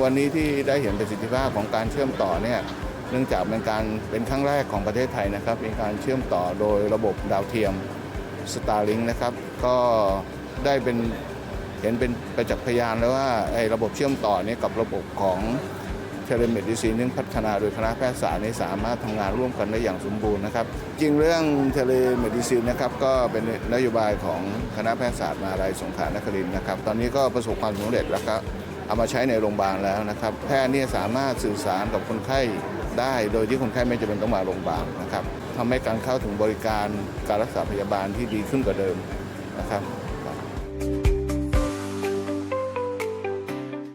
วันนี้ที่ได้เห็นประสิทธิภาพของการเชื่อมต่อเนี่ยเนื่องจากเป็นครั้งแรกของประเทศไทยนะครับเป็นการเชื่อมต่อโดยระบบดาวเทียม Starlink นะครับก็ได้เห็นเป็นประจักษ์พยานแล้วว่าระบบเชื่อมต่อเนี่ยกับระบบของเทเลเมดิซินที่พัฒนาโดยคณะแพทยศาสตร์สามารถทำงานร่วมกันได้อย่างสมบูรณ์นะครับจริงเรื่องเทเลเมดิซินนะครับก็เป็นนโยบายของคณะแพทยศาสตร์มหาวิทยาลัยสงขลานครินทร์นะครับตอนนี้ก็ประสบความสำเร็จแล้วครับเอามาใช้ในโรงพยาบาลแล้วนะครับแพทย์เนี่ยสามารถสื่อสารกับคนไข้ได้โดยที่คนไข้ไม่จำเป็นต้องมาโรงพยาบาลนะครับทำให้การเข้าถึงบริการการรักษาพยาบาลที่ดีขึ้นกว่าเดิมนะครับ